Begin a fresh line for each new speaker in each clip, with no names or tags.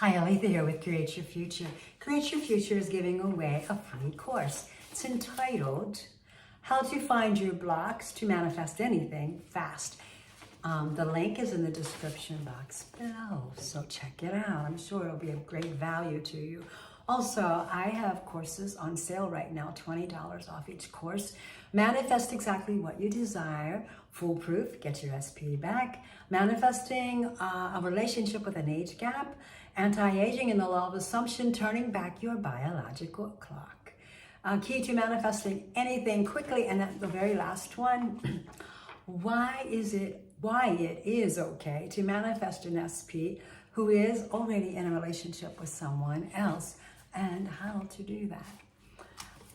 Hi, Aletha here with Create Your Future. Create Your Future is giving away a free course. It's entitled How to Find Your Blocks to Manifest Anything Fast. The link is in the description box below, so check it out. I'm sure it'll be of great value to you. Also, I have courses on sale right now, $20 off each course. Manifest exactly what you desire, foolproof, get your SP back, manifesting a relationship with an age gap, anti-aging and the law of assumption, turning back your biological clock. Key to manifesting anything quickly, and then the very last one, why it is okay to manifest an SP who is already in a relationship with someone else, and how to do that.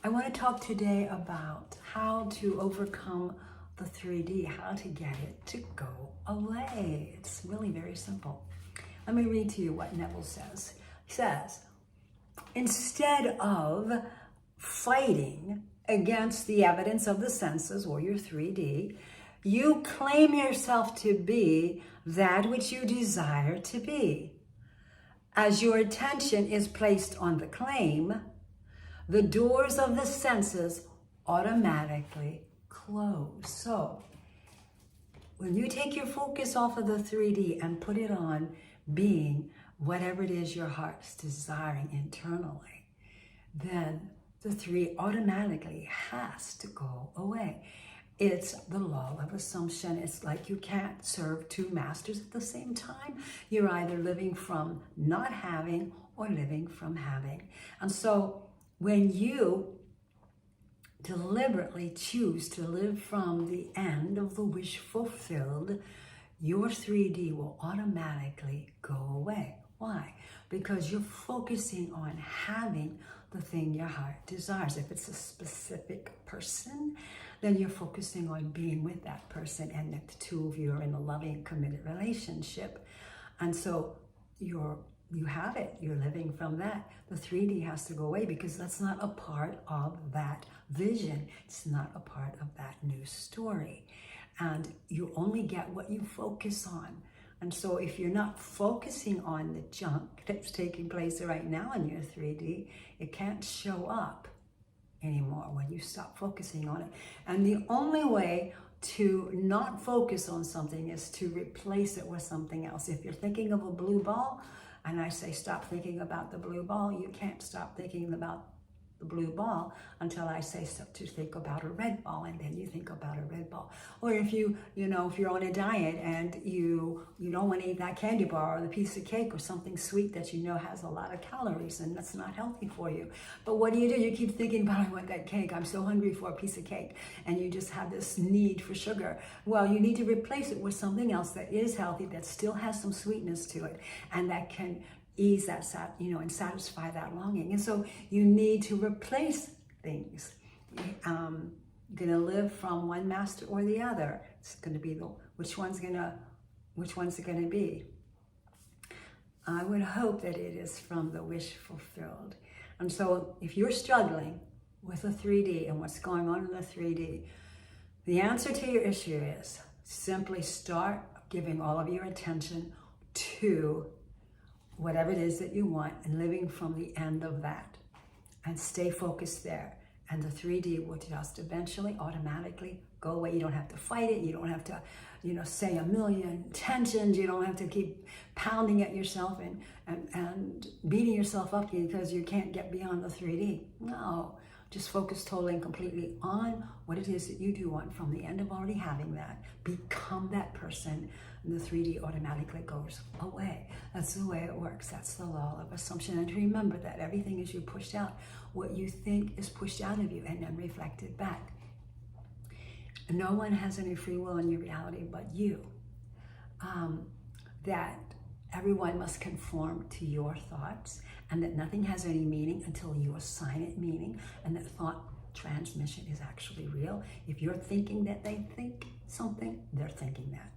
I want to talk today about how to overcome the 3D, how to get it to go away. It's really very simple. Let me read to you what Neville says. He says, instead of fighting against the evidence of the senses or your 3D, you claim yourself to be that which you desire to be. As your attention is placed on the claim, the doors of the senses automatically close. So, when you take your focus off of the 3D and put it on being whatever it is your heart's desiring internally, then the 3 automatically has to go away. It's the law of assumption. It's like you can't serve 2 masters at the same time. You're either living from not having or living from having. And so when you deliberately choose to live from the end of the wish fulfilled, your 3D will automatically go away. Why? Because you're focusing on having the thing your heart desires. If it's a specific person, then you're focusing on being with that person, and that the 2 of you are in a loving, committed relationship. And so you have it. You're living from that. The 3D has to go away because that's not a part of that vision. It's not a part of that new story. And you only get what you focus on. And so if you're not focusing on the junk that's taking place right now in your 3D, it can't show up anymore when you stop focusing on it. And the only way to not focus on something is to replace it with something else. If you're thinking of a blue ball, and I say stop thinking about the blue ball, you can't stop thinking about the blue ball until I say stop to think about a red ball, and then you think about a red ball. Or if if you're on a diet and you don't want to eat that candy bar or the piece of cake or something sweet that you know has a lot of calories and that's not healthy for you. But what do? You keep thinking about, I want that cake, I'm so hungry for a piece of cake, and you just have this need for sugar. Well, you need to replace it with something else that is healthy, that still has some sweetness to it, and that can ease that, and satisfy that longing. And so you need to replace things. You're gonna live from one master or the other. It's gonna be which one's it gonna be? I would hope that it is from the wish fulfilled. And so if you're struggling with the 3D and what's going on in the 3D, the answer to your issue is simply start giving all of your attention to whatever it is that you want and living from the end of that, and stay focused there. And the 3D will just eventually automatically go away. You don't have to fight it. You don't have to, say a million intentions. You don't have to keep pounding at yourself and beating yourself up because you can't get beyond the 3D. No, just focus totally and completely on what it is that you do want from the end of already having that. Become that person, and the 3D automatically goes away. That's the way it works. That's the law of assumption. And remember that everything is you pushed out. What you think is pushed out of you and then reflected back. No one has any free will in your reality but you. That everyone must conform to your thoughts, and that nothing has any meaning until you assign it meaning, and that thought transmission is actually real. If you're thinking that they think something, they're thinking that.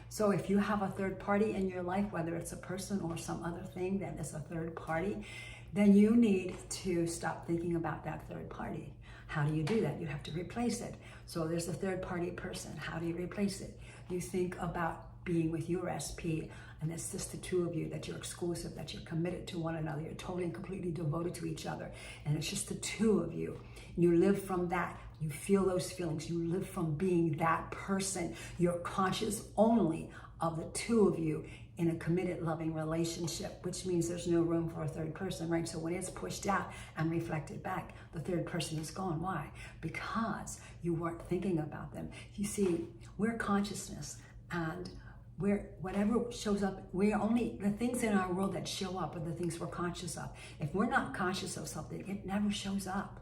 So if you have a third party in your life, whether it's a person or some other thing that is a third party, then you need to stop thinking about that third party. How do you do that? You have to replace it. So there's a third party person. How do you replace it? You think about being with your SP and it's just the two of you, that you're exclusive, that you're committed to one another, you're totally and completely devoted to each other, and it's just the two of you. You live from that. You feel those feelings. You live from being that person. You're conscious only of the two of you in a committed, loving relationship, which means there's no room for a third person, right? So when it's pushed out and reflected back, the third person is gone. Why? Because you weren't thinking about them. You see, we're consciousness, and whatever shows up, we're only, the things in our world that show up are the things we're conscious of. If we're not conscious of something, it never shows up.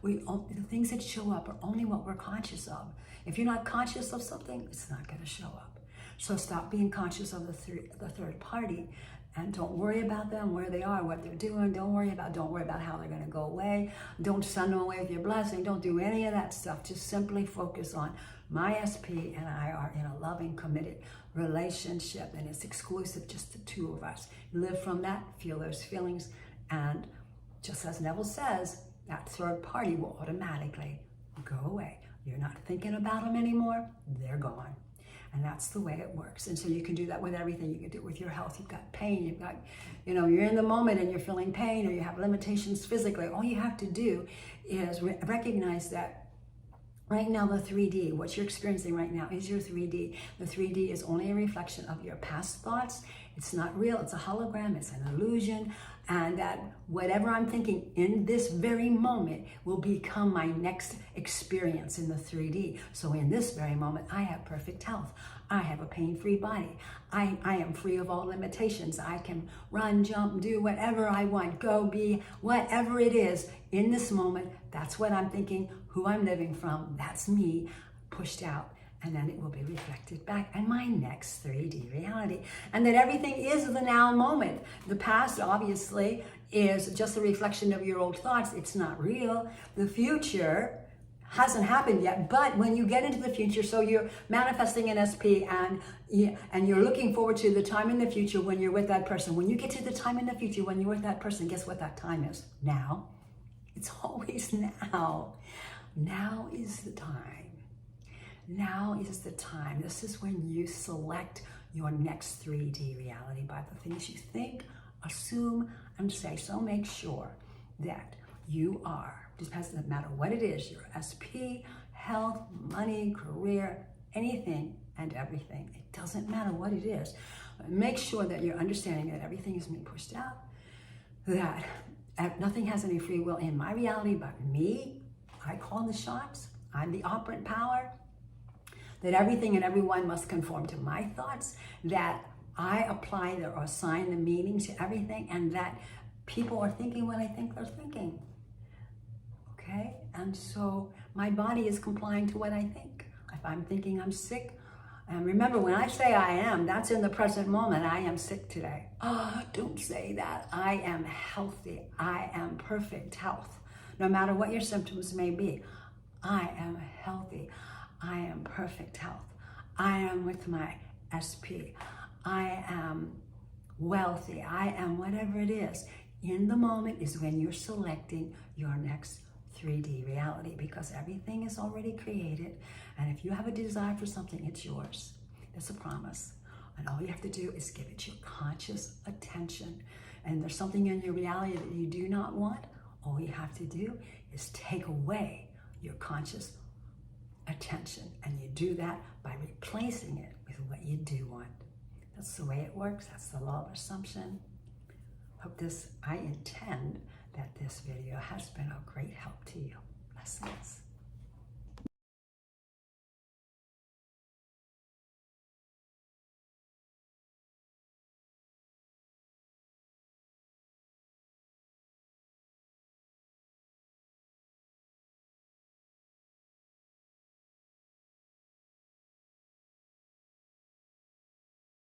The things that show up are only what we're conscious of. If you're not conscious of something, it's not going to show up. So stop being conscious of the third party, and don't worry about them, where they are, what they're doing. Don't worry about how they're going to go away. Don't send them away with your blessing. Don't do any of that stuff. Just simply focus on my SP and I are in a loving, committed relationship, and it's exclusive, just the two of us. Live from that, feel those feelings, and just as Neville says, that third party will automatically go away. You're not thinking about them anymore, they're gone. And that's the way it works. And so you can do that with everything. You can do it with your health. You've got pain, you've got, you're in the moment and you're feeling pain, or you have limitations physically. All you have to do is recognize that right now the 3D, what you're experiencing right now is your 3D. The 3D is only a reflection of your past thoughts. It's not real, it's a hologram, it's an illusion, and that whatever I'm thinking in this very moment will become my next experience in the 3D. So in this very moment, I have perfect health. I have a pain-free body. I am free of all limitations. I can run, jump, do whatever I want, go, be, whatever it is in this moment. That's what I'm thinking, who I'm living from, that's me, pushed out. And then it will be reflected back in my next 3D reality. And that everything is the now moment. The past, obviously, is just a reflection of your old thoughts. It's not real. The future hasn't happened yet, but when you get into the future, so you're manifesting an SP and you're looking forward to the time in the future when you're with that person. When you get to the time in the future when you're with that person, guess what that time is? Now. It's always now. Now is the time. Now is the time. This is when you select your next 3D reality by the things you think, assume, and say. So make sure that you are, just doesn't matter what it is, your SP, health, money, career, anything and everything. It doesn't matter what it is. Make sure that you're understanding that everything is being pushed out, that nothing has any free will in my reality but me. I call the shots. I'm the operant power. That everything and everyone must conform to my thoughts, that I apply or assign the meaning to everything, and that people are thinking what I think they're thinking. Okay? And so my body is complying to what I think. If I'm thinking I'm sick, and remember, when I say I am, that's in the present moment. I am sick today. Oh, don't say that. I am healthy. I am perfect health. No matter what your symptoms may be, I am healthy. I am perfect health. I am with my SP. I am wealthy. I am whatever it is. In the moment is when you're selecting your next 3D reality, because everything is already created. And if you have a desire for something, it's yours. It's a promise. And all you have to do is give it your conscious attention. And there's something in your reality that you do not want, all you have to do is take away your conscious attention, and you do that by replacing it with what you do want. That's the way it works. That's the law of assumption. I intend that this video has been of great help to you. Blessings.